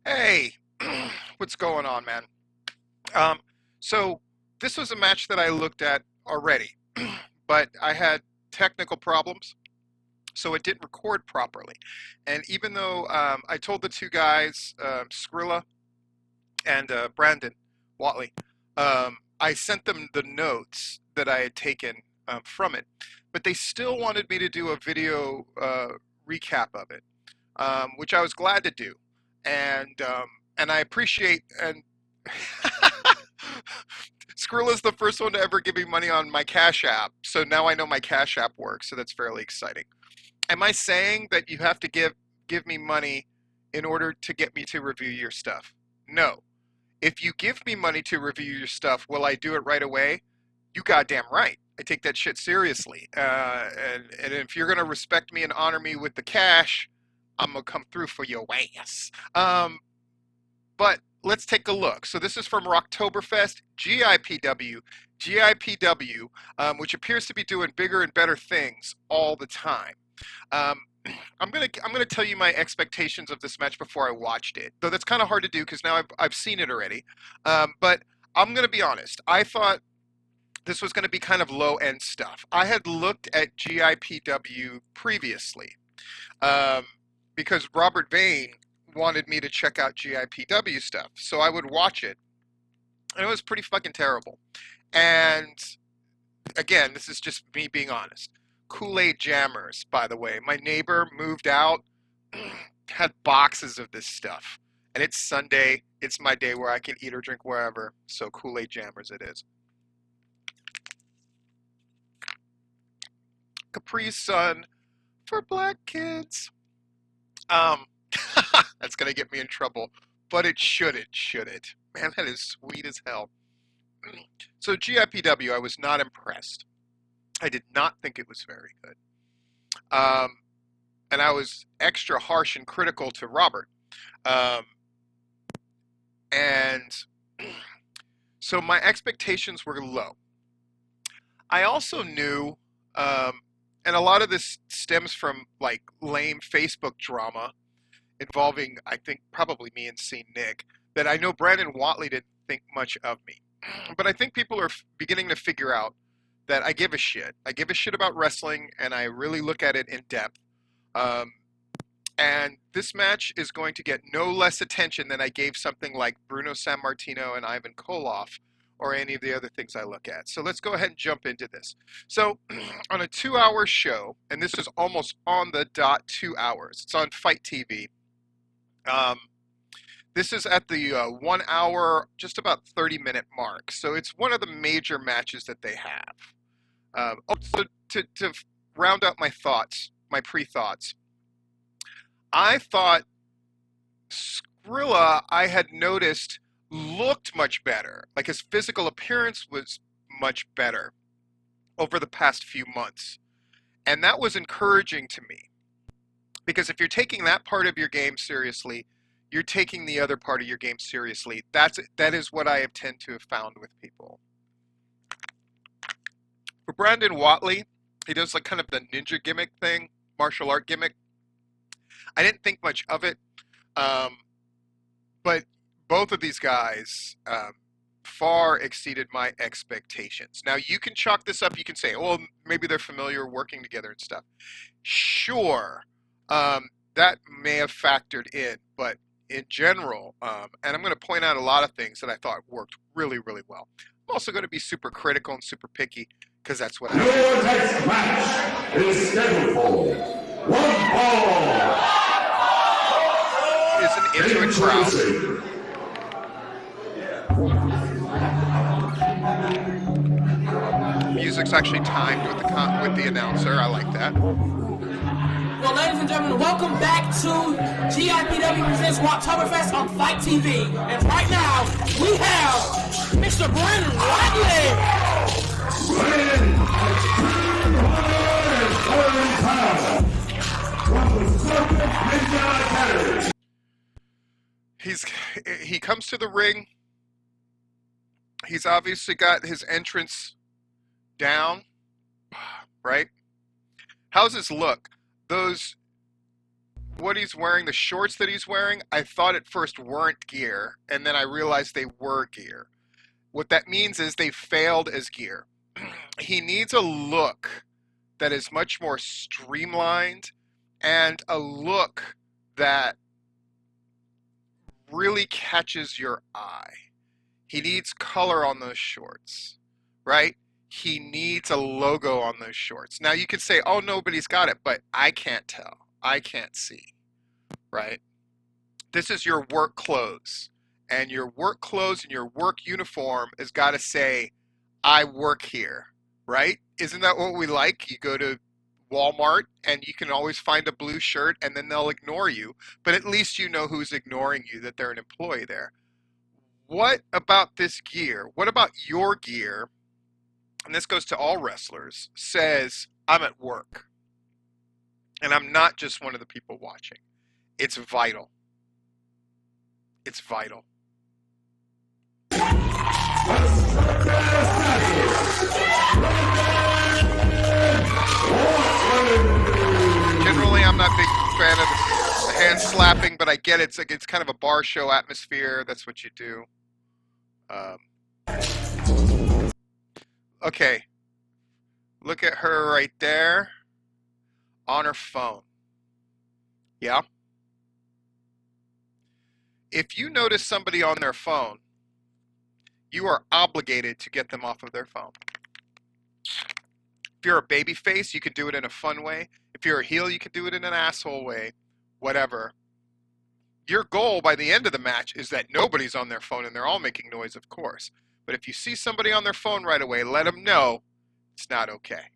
Hey, what's going on, man? Um, so this was a match that I looked at already, but I had technical problems, so it didn't record properly. And even though I told the two guys, Skrilla and Brandon Whatley, I sent them the notes that I had taken from it, but they still wanted me to do a video recap of it, which I was glad to do, and I appreciate and Skrilla's the first one to ever give me money on my Cash App, so now I know my Cash App works, so that's fairly exciting. Am I saying that you have to give me money in order to get me to review your stuff? No. If you give me money to review your stuff, will I do it right away? You goddamn right. I take that shit seriously. And if you're gonna respect me and honor me with the cash, I'm gonna come through for your ass. But let's take a look. So this is from Rocktoberfest, GIPW, which appears to be doing bigger and better things all the time. Um, I'm gonna tell you my expectations of this match before I watched it, though that's kind of hard to do because now I've seen it already. But I'm gonna be honest. I thought this was going to be kind of low end stuff. I had looked at GIPW previously um, because Robert Vane wanted me to check out GIPW stuff, so I would watch it, and it was pretty fucking terrible. And again, this is just me being honest. Kool-Aid Jammers, by the way. My neighbor moved out, had boxes of this stuff. And it's Sunday. It's my day where I can eat or drink wherever. So Kool-Aid Jammers it is. Capri Sun for black kids. Um, that's gonna get me in trouble, but it shouldn't, should it? Man, that is sweet as hell. So GIPW, I was not impressed. I did not think it was very good. Um, and I was extra harsh and critical to Robert. Um, and so my expectations were low. I also knew, um, and a lot of this stems from like lame Facebook drama involving, I think, probably me and C. Nick, that I know Brandon Whatley didn't think much of me. But I think people are beginning to figure out that I give a shit. I give a shit about wrestling, and I really look at it in depth. Um, and this match is going to get no less attention than I gave something like Bruno Sammartino and Ivan Koloff or any of the other things I look at. So let's go ahead and jump into this. So on a 2 hour show, and this is almost on the dot 2 hours, it's on Fight TV. Um, this is at the 1 hour, just about 30-minute mark. So it's one of the major matches that they have. So to round out my thoughts, my pre-thoughts, I thought Skrilla, I had noticed, looked much better. Like his physical appearance was much better over the past few months. And that was encouraging to me. Because if you're taking that part of your game seriously, you're taking the other part of your game seriously. That is what I have tend to have found with people. For Brandon Whatley, he does like kind of the ninja gimmick thing, martial art gimmick. I didn't think much of it, but both of these guys far exceeded my expectations. Now, you can chalk this up. You can say, well, maybe they're familiar working together and stuff. Sure, that may have factored in, but in general, and I'm going to point out a lot of things that I thought worked really, really well. I'm also going to be super critical and super picky because that's what I do. Your next match is scheduled for one fall. Is an intimate crowd. Music's actually timed with the announcer. I like that. Well, ladies and gentlemen, welcome back to GIPW presents Rocktoberfest on Fight TV. And right now, we have Mr. Brandon Whatley. Brandon He comes to the ring. He's obviously got his entrance down, right? How's his look? Those what he's wearing, the shorts that he's wearing, I thought at first weren't gear, and then I realized they were gear. What that means is they failed as gear. He needs a look that is much more streamlined and a look that really catches your eye. He needs color on those shorts, right? He needs a logo on those shorts. Now you could say, oh, nobody's got it, but I can't tell. I can't see, right? This is your work clothes, and your work clothes and your work uniform has got to say, I work here, right? Isn't that what we like? You go to Walmart and you can always find a blue shirt and then they'll ignore you, but at least you know who's ignoring you, that they're an employee there. What about this gear? What about your gear? And this goes to all wrestlers, says, I'm at work. And I'm not just one of the people watching. It's vital. It's vital. Generally, I'm not a big fan of the hand slapping, but I get it. It's kind of a bar show atmosphere. That's what you do. Okay. Look at her right there on her phone. Yeah? If you notice somebody on their phone, you are obligated to get them off of their phone. If you're a baby face, you can do it in a fun way. If you're a heel, you can do it in an asshole way. Whatever. Your goal by the end of the match is that nobody's on their phone and they're all making noise, of course. But if you see somebody on their phone right away, let them know it's not okay.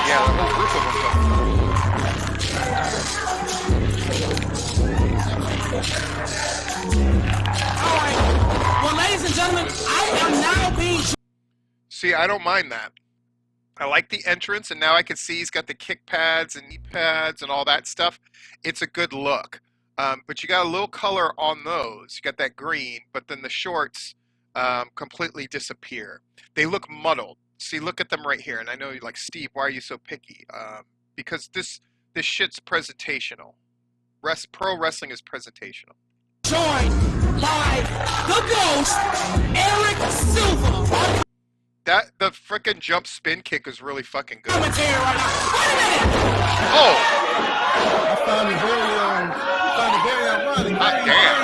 Yeah, the whole group of Alright. Well, ladies and gentlemen, I am now being... See, I don't mind that. I like the entrance, and now I can see he's got the kick pads and knee pads and all that stuff. It's a good look. But you got a little color on those. You got that green, but then the shorts completely disappear. They look muddled. See, look at them right here. And I know you're like, Steve, why are you so picky? Because this shit's presentational. Pro wrestling is presentational. Joined by the Ghost, Eric Silva. The frickin' jump spin kick is really fucking good. Commentary right now. Wait a minute! Oh! I found it very ironic. Hot damn.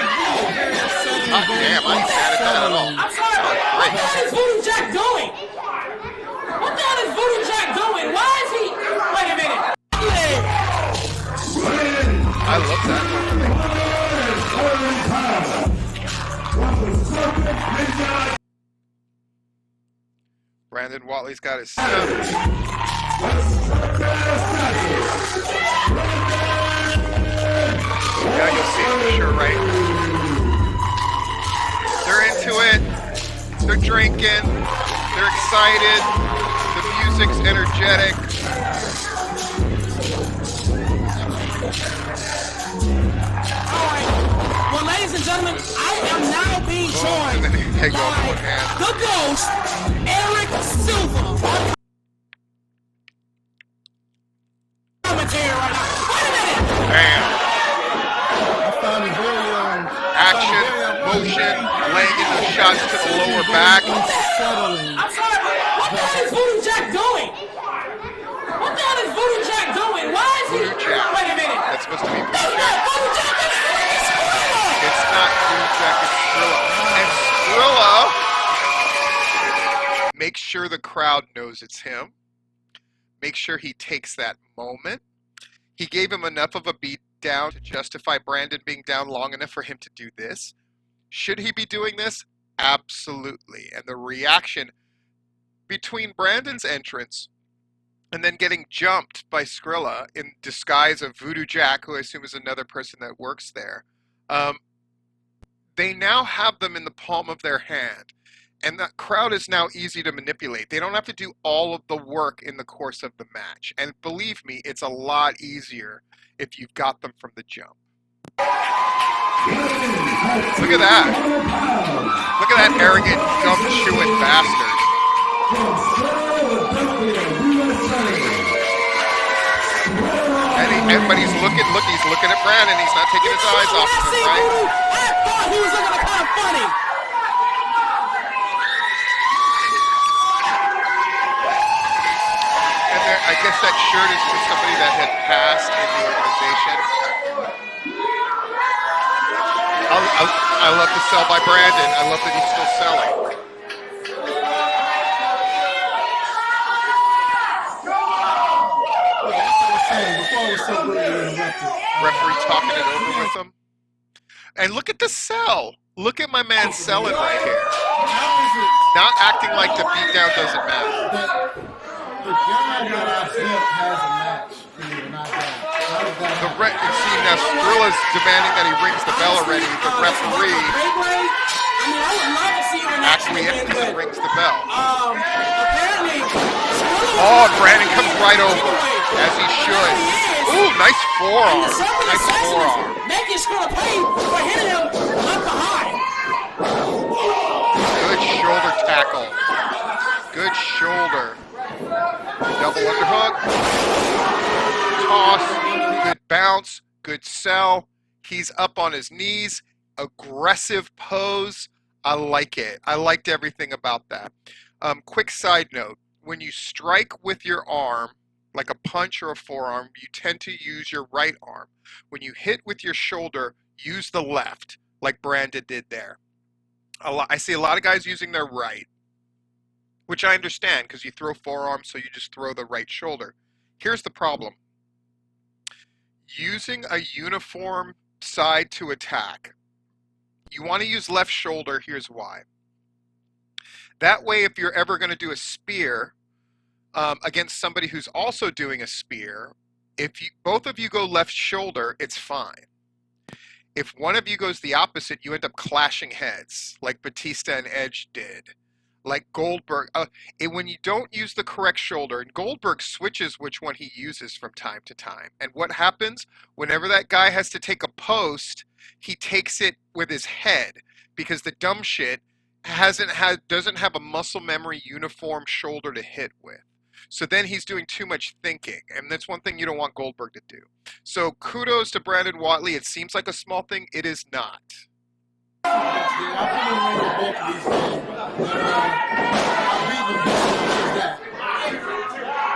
Hot damn, I ain't mad at that at all. I'm sorry, what the hell is Voodoo Jack doing? What the hell is Voodoo Jack doing? Why is he... Wait a minute. I love that. Brandon Whatley's got his stuff. Yeah, you'll see it for sure, right? They're into it. They're drinking. They're excited. The music's energetic. Alright. Well, ladies and gentlemen, I am now being joined and then they go by one hand. the Ghost, Eric Silva. Commentary right now. Wait a minute! Bam. I found it very Action, motion, laying in the shots to the lower back. unsettling. I'm sorry, what the hell is Voodoo Jack doing? What the hell is Voodoo Jack doing? Why is he... Voodoo Jack. Wait a minute. That's supposed to be That's Voodoo not Jack. Voodoo Jack, it's Skrilla! It's not Voodoo Jack, it's Skrilla. And Skrilla makes sure the crowd knows it's him. Make sure he takes that moment. He gave him enough of a beat down to justify Brandon being down long enough for him to do this. Should he be doing this? Absolutely. And the reaction between Brandon's entrance and then getting jumped by Skrilla in disguise of Voodoo Jack, who I assume is another person that works there, they now have them in the palm of their hand. And that crowd is now easy to manipulate. They don't have to do all of the work in the course of the match. And believe me, it's a lot easier if you've got them from the jump. Look at that. Look at that arrogant, gum-chewing bastard. Everybody's looking. Look, he's looking at Brandon. He's not taking his eyes off of him, right? I thought he was looking kind of funny. And there, I guess that shirt is for somebody that had passed in the organization. I love the sell by Brandon. I love that he's still selling. Before I was so rudely interrupted. Referee talking it over with him. And look at the sell. Look at my man selling right here. How is it Not acting like the beatdown doesn't matter. that the guy that I said has a match here, not that? How does that happen? See, now Skrilla's demanding that he rings the bell already. The referee I mean, I would love to see you in action again, acquiesces and but rings the bell. apparently, Oh, Brandon comes right over, as he should. Ooh, nice forearm. Nice forearm. Making Skrilla pay for hitting him left behind. Good shoulder tackle. Good shoulder. Double underhook. Toss. Good bounce. Good sell. He's up on his knees. Aggressive pose. I like it. I liked everything about that. Quick side note. When you strike with your arm, like a punch or a forearm, you tend to use your right arm. When you hit with your shoulder, use the left, like Brandon did there. I see a lot of guys using their right, which I understand because you throw forearms, so you just throw the right shoulder. Here's the problem. Using a uniform side to attack, you want to use left shoulder. Here's why. That way, if you're ever going to do a spear against somebody who's also doing a spear, if both of you go left shoulder, it's fine. If one of you goes the opposite, you end up clashing heads, like Batista and Edge did, like Goldberg. When you don't use the correct shoulder, and Goldberg switches which one he uses from time to time. And what happens whenever that guy has to take a post, he takes it with his head because the dumb shit doesn't have a muscle memory uniform shoulder to hit with. So then he's doing too much thinking, and that's one thing you don't want Goldberg to do. So kudos to Brandon Whatley. It seems like a small thing. It is not.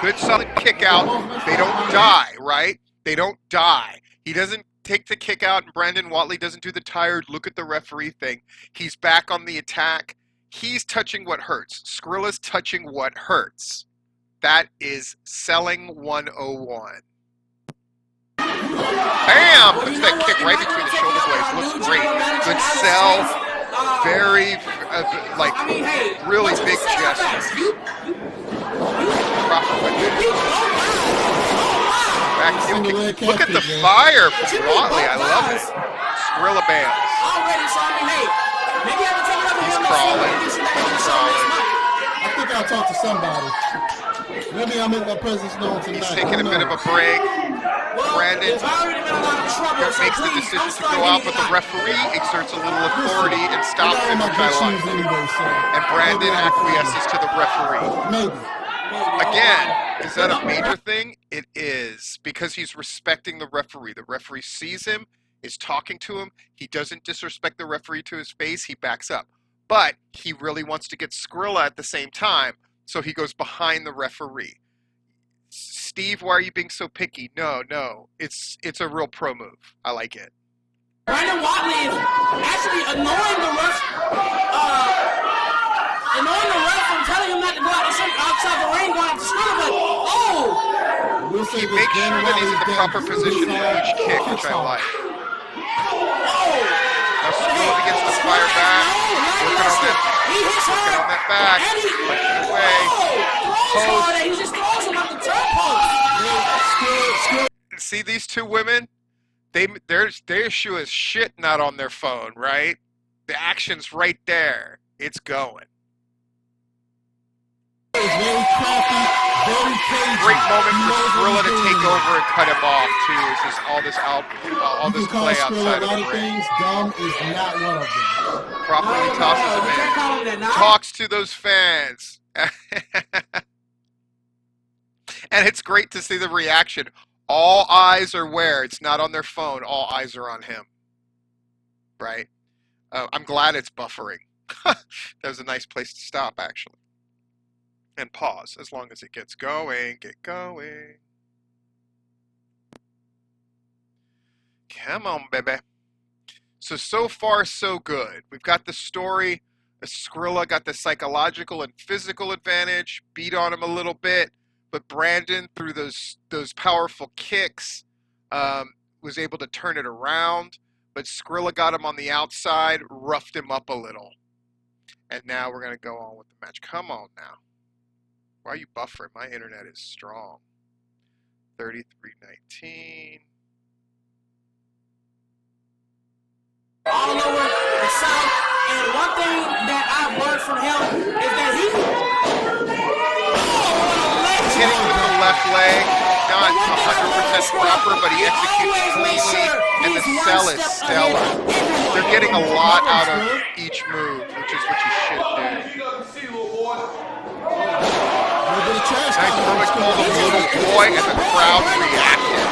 Good solid kick out. They don't die, right? They don't die. He doesn't take the kick out, and Brandon Whatley doesn't do the tired look at the referee thing. He's back on the attack. He's touching what hurts. Skrilla's touching what hurts. That is selling 101. Bam! Puts that kick right between the shoulder blades. Looks great. Good sell. Very, really big gestures. Proper weapon. Back heel kick. Look at the fire from Whatley. I love it. Skrilla bands. He's crawling. He's crawling. I think I'll talk to somebody. Maybe I'll make my presence known tonight. He's taking a bit of a break. Brandon makes the decision to go out, but the referee exerts a little authority and stops him, which I like. And Brandon acquiesces to the referee. Maybe. Again, is that a major thing? It is, because he's respecting the referee. The referee sees him, is talking to him. He doesn't disrespect the referee to his face. He backs up. But he really wants to get Skrilla at the same time, so he goes behind the referee. Steve, why are you being so picky? No, it's a real pro move. I like it. Brandon Whatley is actually annoying the ref from telling him not to go outside the ring, going after Skrilla, but he makes sure that he's in the proper position for each kick, which I like. Now Skrilla begins to fire back. Working on that back. Punching away. He just throws him out the turnpost. See these two women? Their issue is shit not on their phone, right? The action's right there. It's going. Very crafty, very crazy. Great moment for Skrilla to take over and cut him off too. Is this all this play outside of the ring? Dumb is not one of them. Properly tosses him in. Talks to those fans. And it's great to see the reaction. All eyes are where? It's not on their phone. All eyes are on him. Right? I'm glad it's buffering. That was a nice place to stop, actually. And pause, as long as it gets going. Get going. Come on, baby. So far, so good. We've got the story. Skrilla got the psychological and physical advantage, beat on him a little bit, but Brandon, through those powerful kicks, was able to turn it around. But Skrilla got him on the outside, roughed him up a little. And now we're going to go on with the match. Come on now. Why are you buffering? My internet is strong. 33:19. All over the South. And one thing that I've learned from him is that he hitting with the left leg, not 100% proper, but he executes cleanly, and the sell is stellar. They're getting a lot out of each move, which is what you should do. Nice throwing call to the little boy, and the crowd reacted.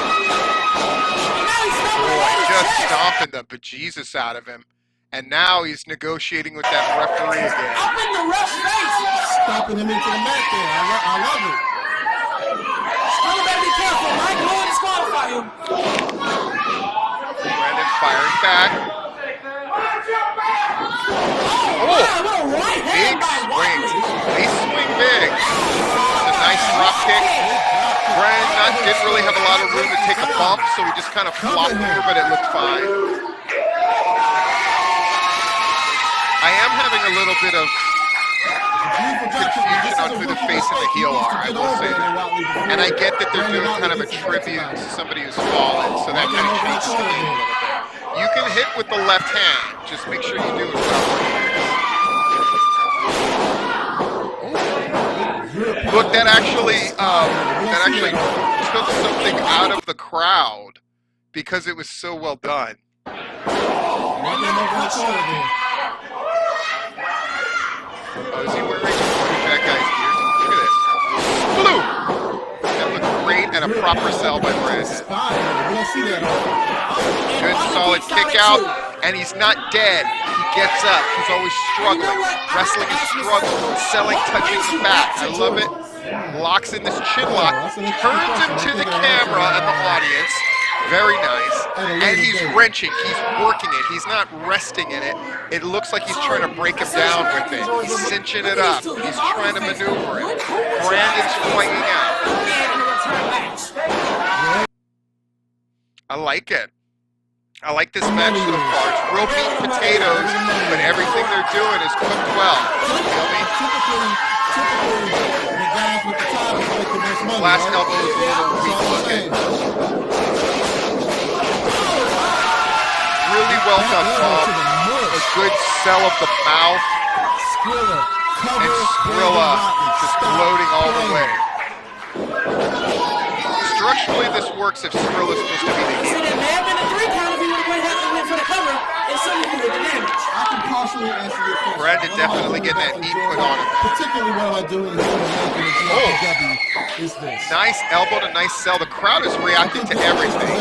Boy, just stomping the bejesus out of him. And now he's negotiating with that referee again. Up in the ref's face. Stopping him into the mat there. I love it. Skrilla better be careful. Mike will disqualify him. Brandon firing back. Oh, what a right hand Big by swing. Whatley. They swing big. It's a nice drop kick. Brandon didn't really have a lot of room to take a bump, so he just kind of flopped over, but it looked fine. I am having a little bit of confusion on who the face and the heel are, I will say that. And I get that they're doing kind of a tribute to somebody who's fallen, so that kind of changes the game a little bit. You can hit with the left hand, just make sure you do it well. Look, that actually took something out of the crowd because it was so well done. Oh, is he wearing that guy's gear? Look at this. Blue! That looks great and a proper sell by Brandon. Good solid kick out, and he's not dead. He gets up. He's always struggling. Wrestling is struggle. Selling touching the back. I love it. Locks in this chin lock. Turns him to the camera and the audience. Very nice. And he's wrenching. He's working it. He's not resting in it. It looks like he's trying to break him down with it. He's cinching it up. He's trying to maneuver it. Brandon's swinging out. I like it. I like this match so far. It's real meat and potatoes, but everything they're doing is cooked well. You feel me? Last elbow is a little weak looking. Really well done, Tom. A good sell of the mouth. And Skrilla just gloating all the way. Structurally, this works if Skrilla's supposed to be the heel. It may have been a 3 count if he would have went for the cover, and so he would the damage. I can partially answer your question. Brandon definitely getting that knee put on him. Particularly what I do in the GIPW is this. Nice elbow to nice sell. The crowd is reacting to everything.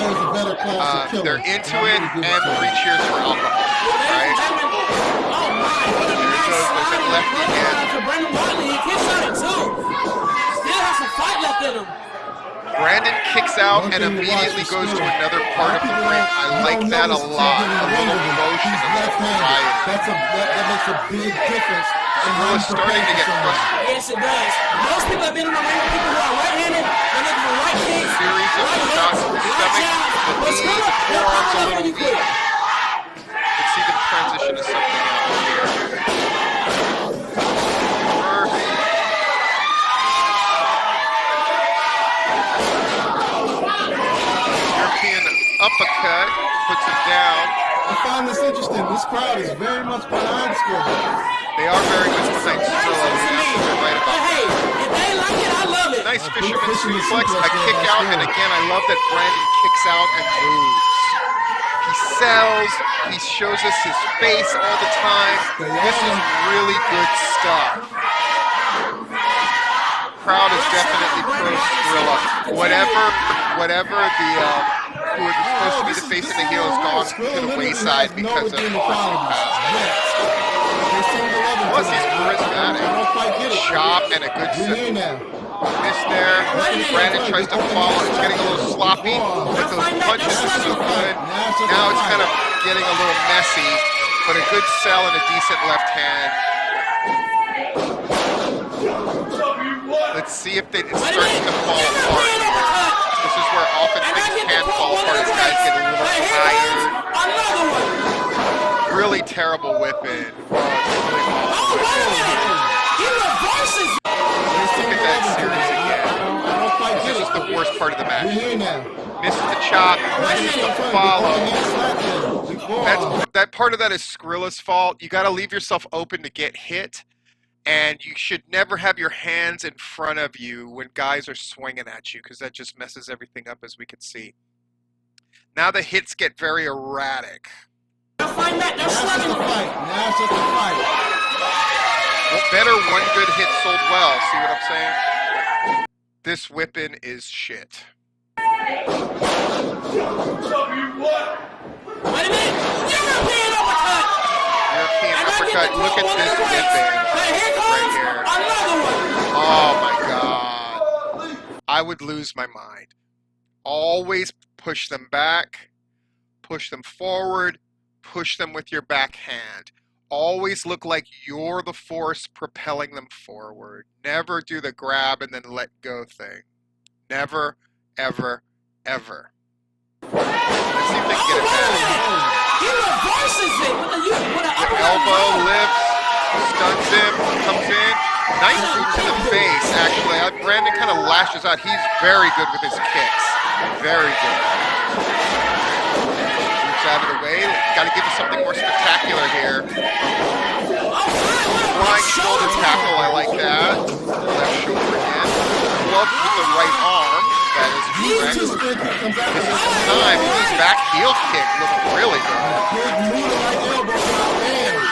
They're into it, and 3 cheers for alcohol. Right? There's that left again. Brandon Whatley, he kicks out it too. Still has some fight left in him. Brandon kicks out and immediately goes to another part of the ring. I like that a lot. A little motion, a little variety. That makes a big difference. Skrilla's starting to get frustrated. Yes, it does. Most people have been in the ring with people who are right-handed. They're looking for right kicks. Series of shots to the stomach, the knee, forearms a little weak. Let's see the transition to something else here. European uppercut puts him down. I find this interesting. This crowd is very much behind Skrilla. They are very much behind Skrilla. You're right about that. If they like it, I love it. Nice fisherman suplex, a kick out, and again, I love that Brandon kicks out and moves. He sells, he shows us his face all the time. This is really good stuff. Crowd is definitely pro Skrilla. Whatever whatever who was supposed to be the face of the heel has gone to the wayside because of Austin passing. Plus, he's charismatic. Chop and a good miss there. Brandon tries to follow. It's getting a little sloppy, but those punches are so good. Now it's kind of getting a little messy, but a good sell and a decent left hand. Let's see if it starts to fall apart here. This is where often things can fall apart as guys get a little tired. Really terrible whipping. Look at that series again. This is the worst part of the match. Misses the chop, misses the follow. That part of that is Skrilla's fault. You got to leave yourself open to get hit. And you should never have your hands in front of you when guys are swinging at you, because that just messes everything up, as we can see. Now the hits get very erratic. Now it's just a fight. Better one good hit sold well. See what I'm saying? This whipping is shit. Wait a minute! European uppercut! European uppercut. Look at this whipping. Right here. Oh my God. I would lose my mind. Always push them back, push them forward, push them with your backhand. Always look like you're the force propelling them forward. Never do the grab and then let go thing. Never, ever, ever. Let's see if they can get it back. He reverses it with an elbow lifts. Stuns him, comes in. Nice boot to the face, actually. Brandon kind of lashes out. He's very good with his kicks. Very good. Boots out of the way. Got to give us something more spectacular here. Flying shoulder tackle, I like that. Left shoulder again. Glove with the right arm. That is correct. This is the time. His back heel kick looked really good.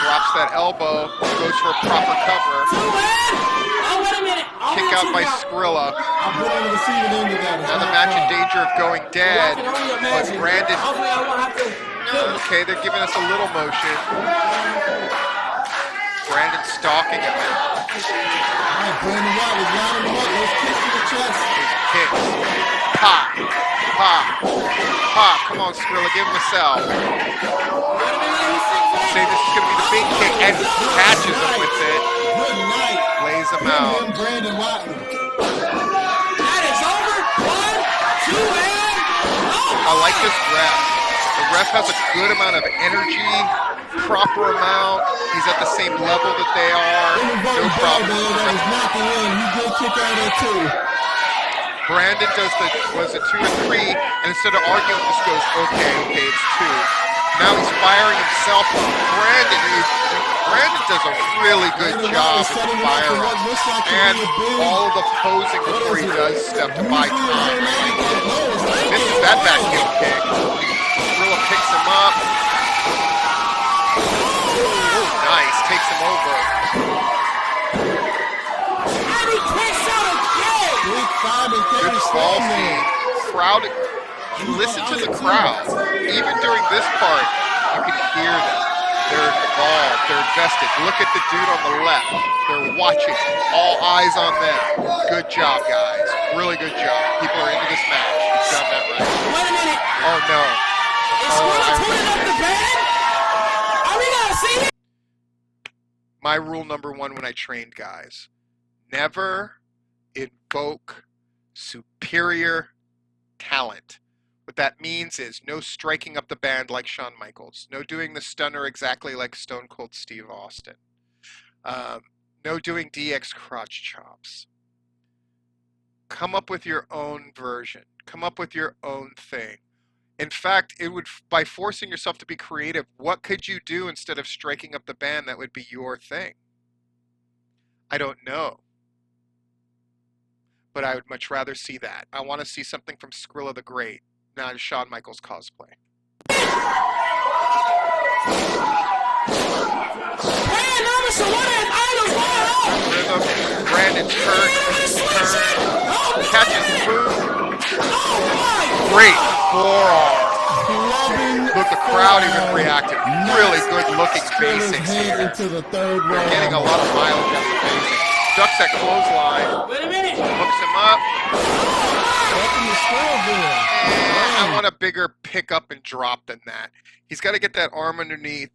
Drops that elbow, goes for a proper cover. Kick out by Skrilla. Now the match in danger of going dead, but Brandon. Okay, they're giving us a little motion. Brandon stalking him now. Brandon Whatley rounding him up. Those kicks to the chest. Those kicks. Pop, pop, pop. Come on, Skrilla, give him a sell. Say this is going to be the big kick, and he catches him with it. Good night. Lays him out. Brandon Whatley. That is over. 1, 2, and I like this ref. The ref has a good amount of energy, proper amount. He's at the same level that they are. No problem. That was knocking in. He did kick out there too. Brandon was a 2 or 3, and instead of arguing, just goes, okay, it's 2. Now he's firing himself up. Brandon does a really good job of firing. And all of the posing before he does stuff to buy time. Misses that back heel kick. Skrilla picks him up. Oh, nice. Takes him over. and he kicks out again. Good ball feed. Crowd. Listen to the crowd. Even during this part, you can hear them. They're involved. They're invested. Look at the dude on the left. They're watching. All eyes on them. Good job, guys. Really good job. People are into this match. He's done that right. Wait a minute. Oh, no. Is Skrilla pulling up the band? Are we going to see it? My rule number 1 when I trained guys. Never invoke superior talent. What that means is no striking up the band like Shawn Michaels. No doing the stunner exactly like Stone Cold Steve Austin. No doing DX crotch chops. Come up with your own version. Come up with your own thing. In fact, it would, by forcing yourself to be creative, what could you do instead of striking up the band that would be your thing? I don't know. But I would much rather see that. I want to see something from Skrilla the Great, not Shawn Michaels cosplay. Rhythm, Brandon's turn, catches the boot. Great forearm. Clubbing Look, the crowd even forearm. reacted. Really good looking Skrilla's basics head here. into the third row. They're getting a lot of mileage out of the basics. Ducks that clothesline. Wait a minute. Hooks him up. Welcome to Skrilla. I want a bigger pick up and drop than that. He's got to get that arm underneath,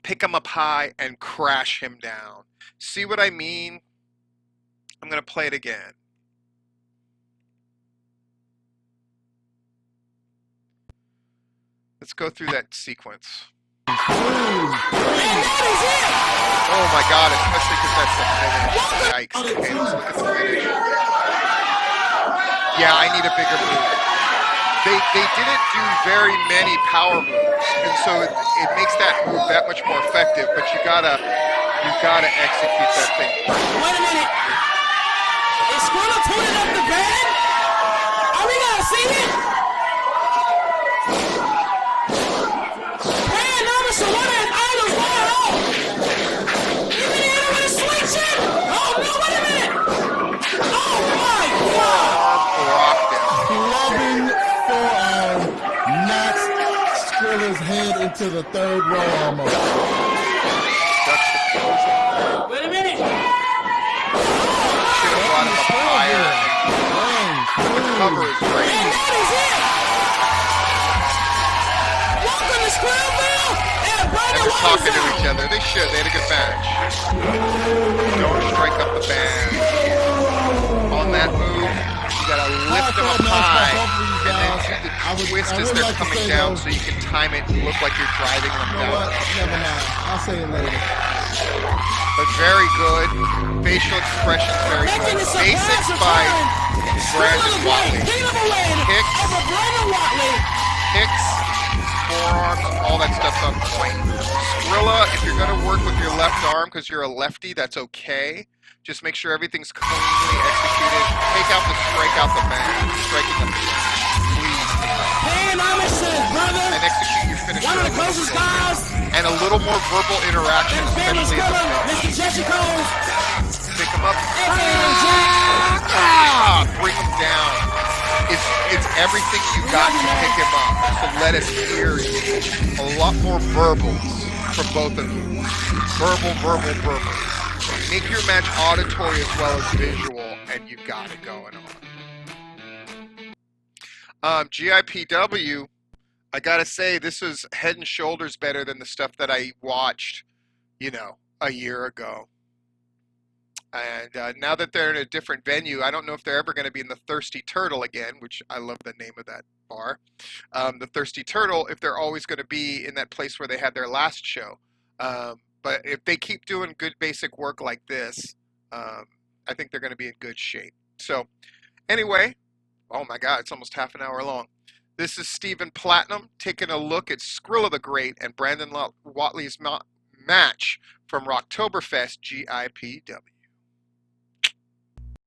pick him up high, and crash him down. See what I mean? I'm going to play it again. Let's go through that sequence. Oh my God, especially because that's the finish. Yikes. Okay, let's look at the finish. Yeah, I need a bigger move. They didn't do very many power moves, and so it makes that move that much more effective, but you gotta execute that thing perfectly. Wait a minute. Is Skrilla tuning up the band? Are we gonna see it? Man, Emerson, what is idols going on? Even the other with a slingshot? Oh no, wait a minute. Oh my God. Rocked him. Clubbing forearm knocks Skrilla's head into the third row almost. Ducks the clothesline. Wait a minute. Should have brought him up higher. The cover is great. And that is it. Welcome to Skrillville and And Brandon they're talking to Watson. each other. They should. They had a good match. Don't strike up the band. On that move, you gotta lift them up high, and then do the twist as they're coming down, so you can time it and look like you're driving them You know what? down. Never mind. I'll say it later. But very good. Facial expressions, very Making good. the surprise Basics return. by Skrilla Brandon the Great, Whatley. King of the Wind Kicks. over Brandon Whatley. Kicks, forearms, all that stuff's on point. Skrilla, if you're going to work with your left arm because you're a lefty, that's okay. Just make sure everything's cleanly executed. Take out the strike out the band. Striking up the band. Please. Pan Emerson, brother. And execute your finisher. One of the closest guys. And a little more verbal interaction, And famous especially at the Skrilla, finish. Mr. Jessica. Pick him up. Bring him down. It's everything you got to pick him up. So let us hear a lot more verbals from both of you. Verbal. Make your match auditory as well as visual, and you've got it going on. GIPW, I gotta say, this was head and shoulders better than the stuff that I watched, a year ago. And now that they're in a different venue, I don't know if they're ever going to be in the Thirsty Turtle again, which I love the name of that bar. The Thirsty Turtle, if they're always going to be in that place where they had their last show. But if they keep doing good basic work like this, I think they're going to be in good shape. So anyway, oh my God, it's almost half an hour long. This is Stephen Platinum taking a look at Skrilla the Great and Brandon Whatley's match from Rocktoberfest GIPW.